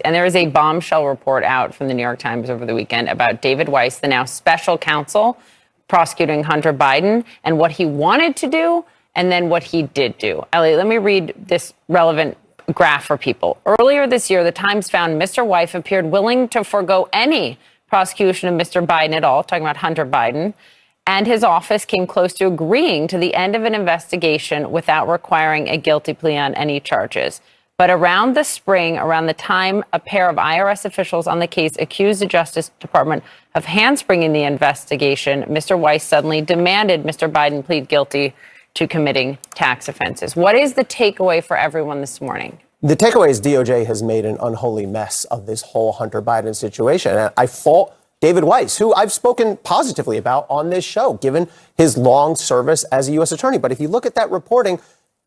And there is a bombshell report out from the New York Times over the weekend about David Weiss, the now special counsel prosecuting Hunter Biden, and what he wanted to do and then what he did do. Ellie, let me read this relevant graph for people. Earlier this year, the Times found Mr. Weiss appeared willing to forgo any prosecution of Mr. Biden at all, talking about Hunter Biden, and his office came close to agreeing to the end of an investigation without requiring a guilty plea on any charges. But around the spring, around the time a pair of IRS officials on the case accused the Justice Department of handspringing the investigation, Mr. Weiss suddenly demanded Mr. Biden plead guilty to committing tax offenses. What is the takeaway for everyone this morning? The takeaway is DOJ has made an unholy mess of this whole Hunter Biden situation. And I fault David Weiss, who I've spoken positively about on this show, given his long service as a U.S. attorney. But if you look at that reporting,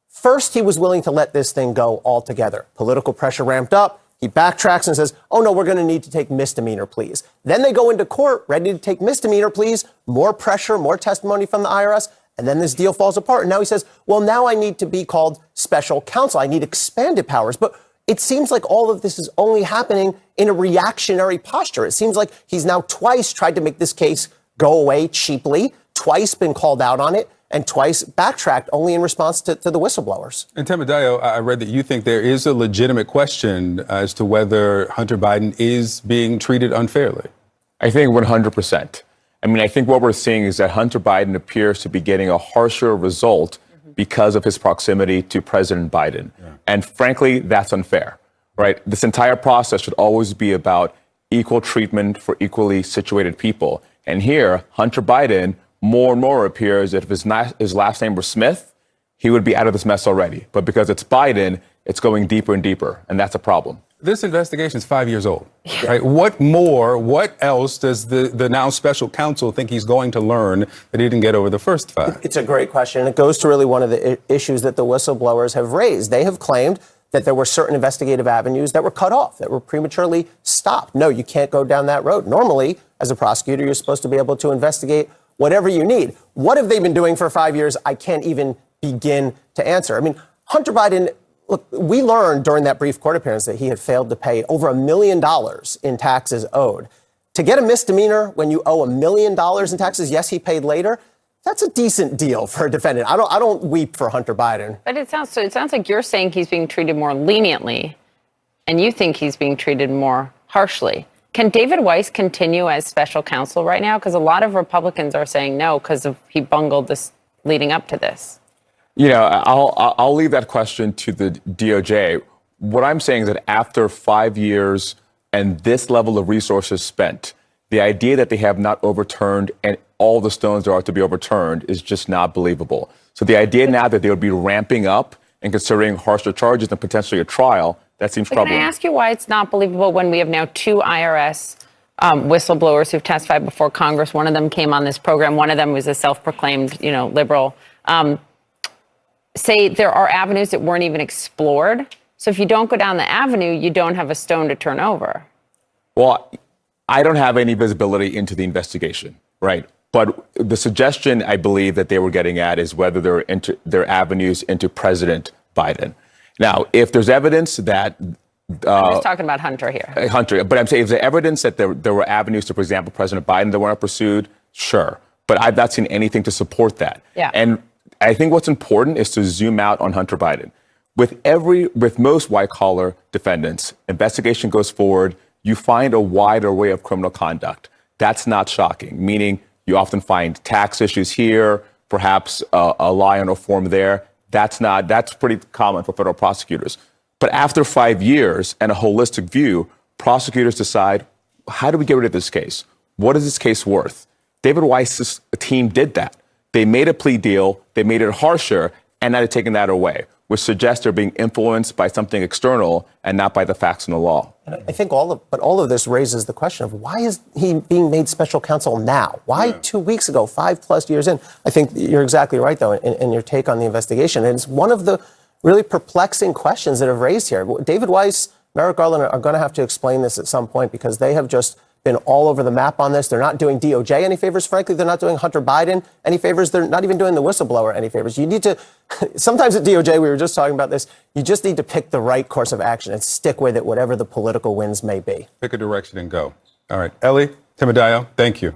first, he was willing to let this thing go altogether. Political pressure ramped up. He backtracks and says, oh, no, we're going to need to take misdemeanor pleas. Then they go into court ready to take misdemeanor pleas, more pressure, more testimony from the IRS. And then this deal falls apart. And now he says, well, now I need to be called special counsel. I need expanded powers. But it seems like all of this is only happening in a reactionary posture. It seems like he's now twice tried to make this case go away cheaply, twice been called out on it, and twice backtracked only in response to the whistleblowers. And Temadayo, I read that you think there is a legitimate question as to whether Hunter Biden is being treated unfairly. I think 100%. I mean, I think what we're seeing is that Hunter Biden appears to be getting a harsher result because of his proximity to President Biden. Yeah. And frankly, that's unfair, right? This entire process should always be about equal treatment for equally situated people. And here, Hunter Biden more and more appears that if his last name were Smith, he would be out of this mess already. But because it's Biden, it's going deeper and deeper. And that's a problem. This investigation is 5 years old, right? What else does the now special counsel think he's going to learn that he didn't get over the first 5? It's a great question. It goes to really one of the issues that the whistleblowers have raised. They have claimed that there were certain investigative avenues that were cut off, that were prematurely stopped. No, you can't go down that road. Normally, as a prosecutor, you're supposed to be able to investigate whatever you need. What have they been doing for 5 years? I can't even begin to answer. I mean, Hunter Biden, look, we learned during that brief court appearance that he had failed to pay over $1 million in taxes owed. To get a misdemeanor when you owe $1 million in taxes, yes, he paid later. That's a decent deal for a defendant. I don't weep for Hunter Biden. But it sounds like you're saying he's being treated more leniently, and you think he's being treated more harshly. Can David Weiss continue as special counsel right now? Because a lot of Republicans are saying no because he bungled this leading up to this. You know, I'll leave that question to the DOJ. What I'm saying is that after 5 years and this level of resources spent, the idea that they have not overturned and all the stones there are to be overturned is just not believable. So the idea now that they would be ramping up and considering harsher charges and potentially a trial, that seems troubling. Can I ask you why it's not believable when we have now 2 IRS whistleblowers who've testified before Congress? One of them came on this program. One of them was a self-proclaimed, liberal. Say there are avenues that weren't even explored. So if you don't go down the avenue, you don't have a stone to turn over. Well, I don't have any visibility into the investigation, right? But the suggestion I believe that they were getting at is whether there are avenues into President Biden. Now, if there's evidence that... I'm just talking about Hunter here. Hunter, but I'm saying if there's evidence that there were avenues to, for example, President Biden that weren't pursued, sure. But I've not seen anything to support that. Yeah. And I think what's important is to zoom out on Hunter Biden. With most white-collar defendants, investigation goes forward, you find a wide array of criminal conduct. That's not shocking, meaning you often find tax issues here, perhaps a lie on a form there. That's pretty common for federal prosecutors. But after 5 years and a holistic view, prosecutors decide, how do we get rid of this case? What is this case worth? David Weiss's team did that. They made a plea deal, they made it harsher, and now they're taking that away, which suggests they're being influenced by something external and not by the facts and the law. And I think all of this raises the question of why is he being made special counsel now? Why 2 weeks ago, 5+ years in? I think you're exactly right, though, in your take on the investigation. And it's one of the really perplexing questions that have raised here. David Weiss, Merrick Garland are going to have to explain this at some point because they have just been all over the map on this. They're not doing DOJ any favors. Frankly, they're not doing Hunter Biden any favors. They're not even doing the whistleblower any favors. You need to, sometimes at DOJ, we were just talking about this, you just need to pick the right course of action and stick with it, whatever the political winds may be. Pick a direction and go. All right. Ellie, Timoteo, thank you.